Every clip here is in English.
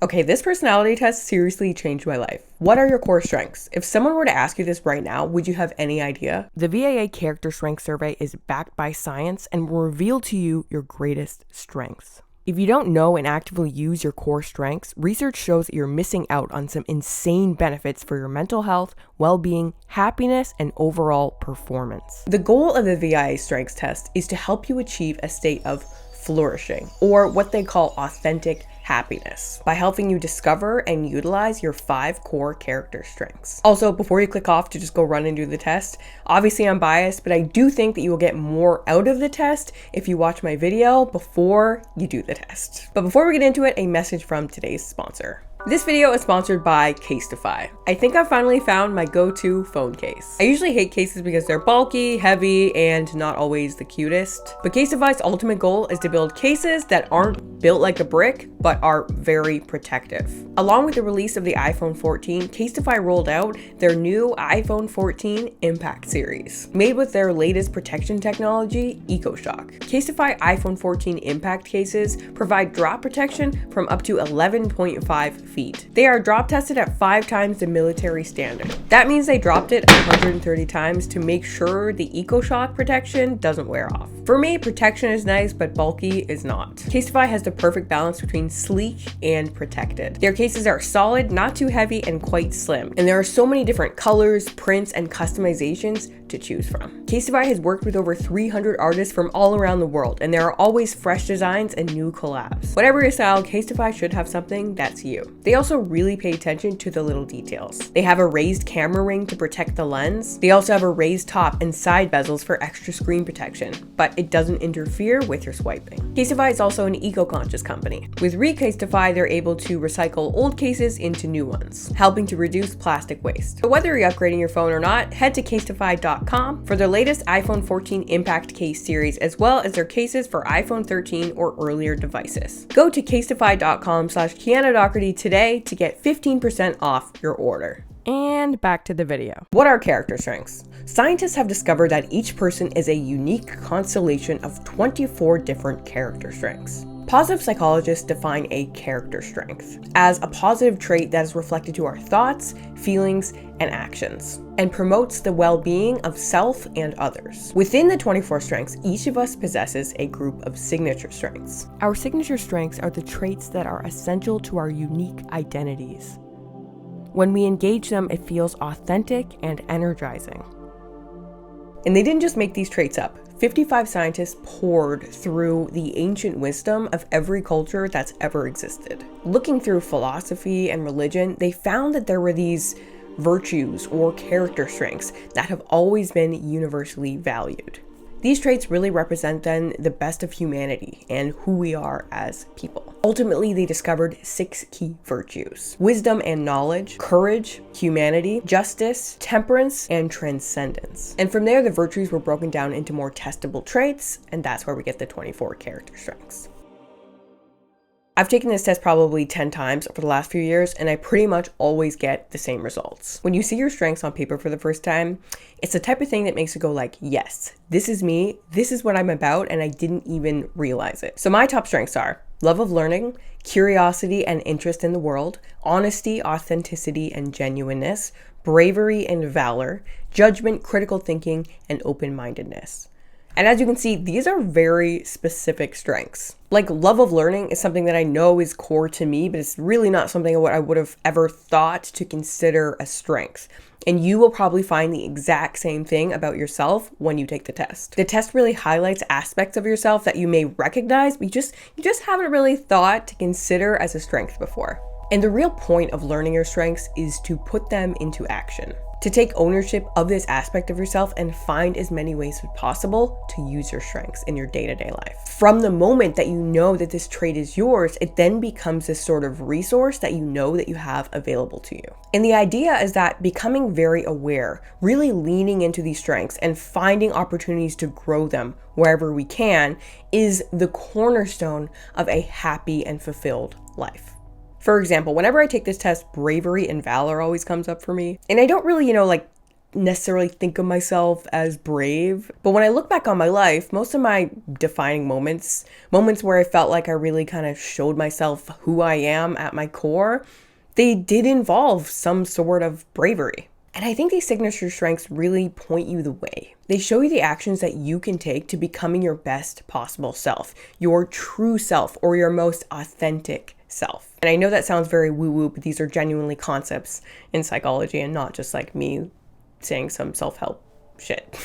Okay, this personality test seriously changed my life. What are your core strengths? If someone were to ask you this right now, would you have any idea? The VAA Character Strength Survey is backed by science and will reveal to you your greatest strengths. If you don't know and actively use your core strengths, research shows that you're missing out on some insane benefits for your mental health, well-being, happiness, and overall performance. The goal of the VAA Strengths Test is to help you achieve a state of flourishing, or what they call authentic happiness, by helping you discover and utilize your 5 core character strengths. Also, before you click off to just go run and do the test, obviously I'm biased, but I do think that you will get more out of the test if you watch my video before you do the test. But before we get into it, a message from today's sponsor. This video is sponsored by Casetify. I think I finally found my go-to phone case. I usually hate cases because they're bulky, heavy, and not always the cutest. But Casetify's ultimate goal is to build cases that aren't built like a brick, but are very protective. Along with the release of the iPhone 14, Casetify rolled out their new iPhone 14 Impact series, made with their latest protection technology, EcoShock. Casetify iPhone 14 Impact cases provide drop protection from up to 11.5 feet. They are drop tested at 5 times the military standard. That means they dropped it 130 times to make sure the EcoShock protection doesn't wear off. For me, protection is nice, but bulky is not. Casetify has the perfect balance between sleek and protected. Their cases are solid, not too heavy, and quite slim. And there are so many different colors, prints, and customizations to choose from. Casetify has worked with over 300 artists from all around the world, and there are always fresh designs and new collabs. Whatever your style, Casetify should have something that's you. They also really pay attention to the little details. They have a raised camera ring to protect the lens. They also have a raised top and side bezels for extra screen protection, but it doesn't interfere with your swiping. Casetify is also an eco-conscious company. With Recasetify, they're able to recycle old cases into new ones, helping to reduce plastic waste. So whether you're upgrading your phone or not, head to casetify.com for their latest iPhone 14 Impact case series, as well as their cases for iPhone 13 or earlier devices. Go to casetify.com/Kiana Docherty today to get 15% off your order. And back to the video. What are character strengths? Scientists have discovered that each person is a unique constellation of 24 different character strengths. Positive psychologists define a character strength as a positive trait that is reflected to our thoughts, feelings, and actions, and promotes the well-being of self and others. Within the 24 strengths, each of us possesses a group of signature strengths. Our signature strengths are the traits that are essential to our unique identities. When we engage them, it feels authentic and energizing. And they didn't just make these traits up. 55 scientists poured through the ancient wisdom of every culture that's ever existed. Looking through philosophy and religion, they found that there were these virtues or character strengths that have always been universally valued. These traits really represent then the best of humanity and who we are as people. Ultimately, they discovered 6 key virtues: wisdom and knowledge, courage, humanity, justice, temperance, and transcendence. And from there, the virtues were broken down into more testable traits, and that's where we get the 24 character strengths. I've taken this test probably 10 times over the last few years, and I pretty much always get the same results. When you see your strengths on paper for the first time, it's the type of thing that makes you go like, yes, this is me, this is what I'm about, and I didn't even realize it. So my top strengths are love of learning, curiosity and interest in the world, honesty, authenticity, and genuineness, bravery and valor, judgment, critical thinking, and open-mindedness. And as you can see, these are very specific strengths. Like, love of learning is something that I know is core to me, but it's really not something what I would have ever thought to consider a strength. And you will probably find the exact same thing about yourself when you take the test. The test really highlights aspects of yourself that you may recognize, but you just haven't really thought to consider as a strength before. And the real point of learning your strengths is to put them into action, to take ownership of this aspect of yourself and find as many ways as possible to use your strengths in your day-to-day life. From the moment that you know that this trait is yours, it then becomes this sort of resource that you know that you have available to you. And the idea is that becoming very aware, really leaning into these strengths and finding opportunities to grow them wherever we can, is the cornerstone of a happy and fulfilled life. For example, whenever I take this test, bravery and valor always comes up for me. And I don't really, necessarily think of myself as brave. But when I look back on my life, most of my defining moments where I felt like I really kind of showed myself who I am at my core, they did involve some sort of bravery. And I think these signature strengths really point you the way. They show you the actions that you can take to becoming your best possible self, your true self, or your most authentic self. And I know that sounds very woo-woo, but these are genuinely concepts in psychology and not just like me saying some self-help shit.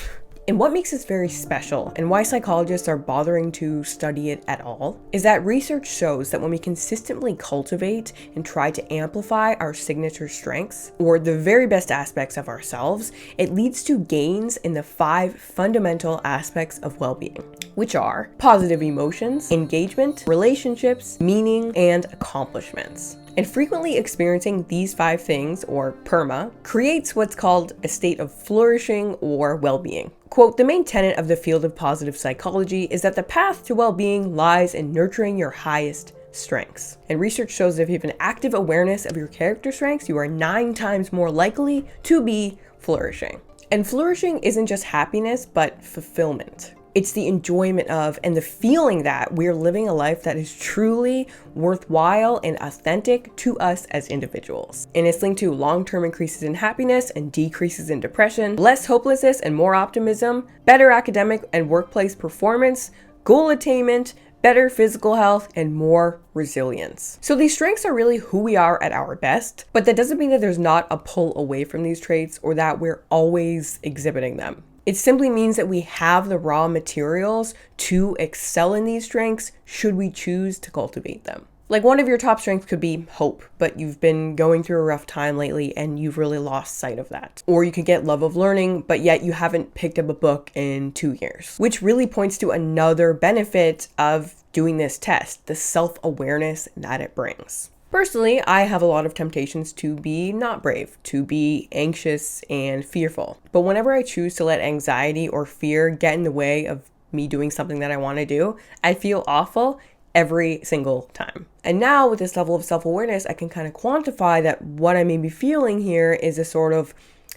And what makes this very special and why psychologists are bothering to study it at all is that research shows that when we consistently cultivate and try to amplify our signature strengths or the very best aspects of ourselves, it leads to gains in the 5 fundamental aspects of well-being, which are positive emotions, engagement, relationships, meaning, and accomplishments. And frequently experiencing these 5 things, or PERMA, creates what's called a state of flourishing or well-being. Quote, the main tenet of the field of positive psychology is that the path to well-being lies in nurturing your highest strengths. And research shows that if you have an active awareness of your character strengths, you are 9 times more likely to be flourishing. And flourishing isn't just happiness, but fulfillment. It's the enjoyment of and the feeling that we're living a life that is truly worthwhile and authentic to us as individuals. And it's linked to long-term increases in happiness and decreases in depression, less hopelessness and more optimism, better academic and workplace performance, goal attainment, better physical health, and more resilience. So these strengths are really who we are at our best, but that doesn't mean that there's not a pull away from these traits or that we're always exhibiting them. It simply means that we have the raw materials to excel in these strengths should we choose to cultivate them. Like one of your top strengths could be hope, but you've been going through a rough time lately and you've really lost sight of that. Or you could get love of learning, but yet you haven't picked up a book in 2 years, which really points to another benefit of doing this test, the self-awareness that it brings. Personally, I have a lot of temptations to be not brave, to be anxious and fearful. But whenever I choose to let anxiety or fear get in the way of me doing something that I want to do, I feel awful every single time. And now with this level of self-awareness, I can kind of quantify that what I may be feeling here is a sort of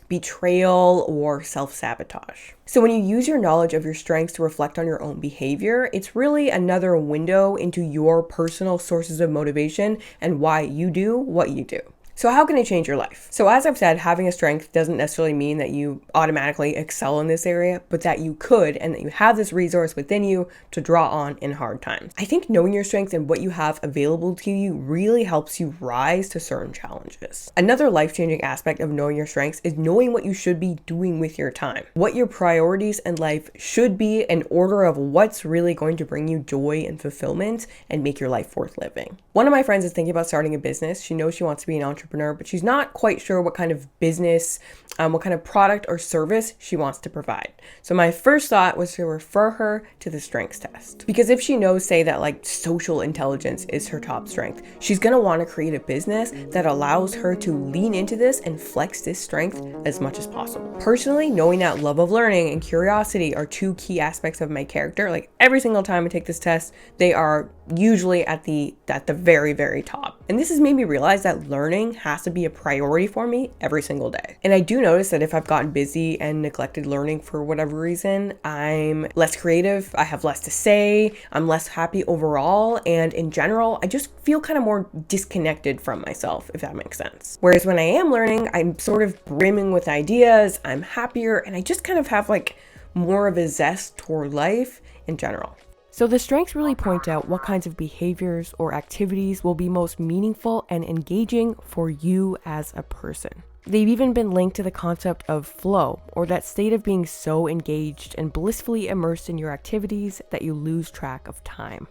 betrayal or self-sabotage. So when you use your knowledge of your strengths to reflect on your own behavior, it's really another window into your personal sources of motivation and why you do what you do. So how can it change your life? So as I've said, having a strength doesn't necessarily mean that you automatically excel in this area, but that you could and that you have this resource within you to draw on in hard times. I think knowing your strengths and what you have available to you really helps you rise to certain challenges. Another life-changing aspect of knowing your strengths is knowing what you should be doing with your time, what your priorities in life should be in order of what's really going to bring you joy and fulfillment and make your life worth living. One of my friends is thinking about starting a business. She knows she wants to be an entrepreneur, but she's not quite sure what kind of business, what kind of product or service she wants to provide. So my first thought was to refer her to the strengths test. Because if she knows, say, that like social intelligence is her top strength, she's gonna want to create a business that allows her to lean into this and flex this strength as much as possible. Personally, knowing that love of learning and curiosity are 2 key aspects of my character, like every single time I take this test, they are usually at the very, very top. And this has made me realize that learning has to be a priority for me every single day. And I do notice that if I've gotten busy and neglected learning for whatever reason, I'm less creative, I have less to say, I'm less happy overall, and in general, I just feel kind of more disconnected from myself, if that makes sense. Whereas when I am learning, I'm sort of brimming with ideas, I'm happier, and I just kind of have like more of a zest toward life in general. So the strengths really point out what kinds of behaviors or activities will be most meaningful and engaging for you as a person. They've even been linked to the concept of flow, or that state of being so engaged and blissfully immersed in your activities that you lose track of time.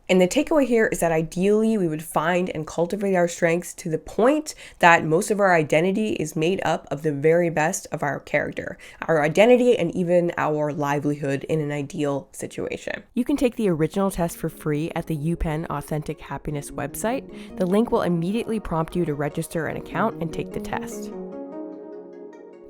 And the takeaway here is that ideally we would find and cultivate our strengths to the point that most of our identity is made up of the very best of our character, our identity, and even our livelihood in an ideal situation. You can take the original test for free at the UPenn Authentic Happiness website. The link will immediately prompt you to register an account and take the test.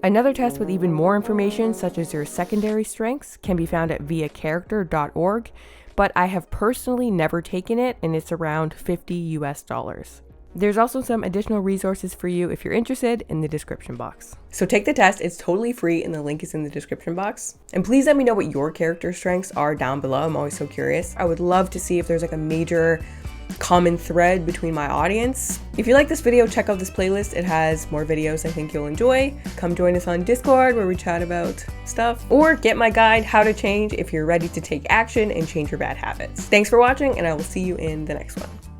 Another test with even more information, such as your secondary strengths, can be found at viacharacter.org. But I have personally never taken it, and it's around $50 US. There's also some additional resources for you if you're interested in the description box. So take the test, it's totally free and the link is in the description box. And please let me know what your character strengths are down below. I'm always so curious. I would love to see if there's like a major common thread between my audience. If you like this video, check out this playlist. It has more videos I think you'll enjoy. Come join us on Discord where we chat about stuff, or get my guide, How to Change, if you're ready to take action and change your bad habits. Thanks for watching, and I will see you in the next one.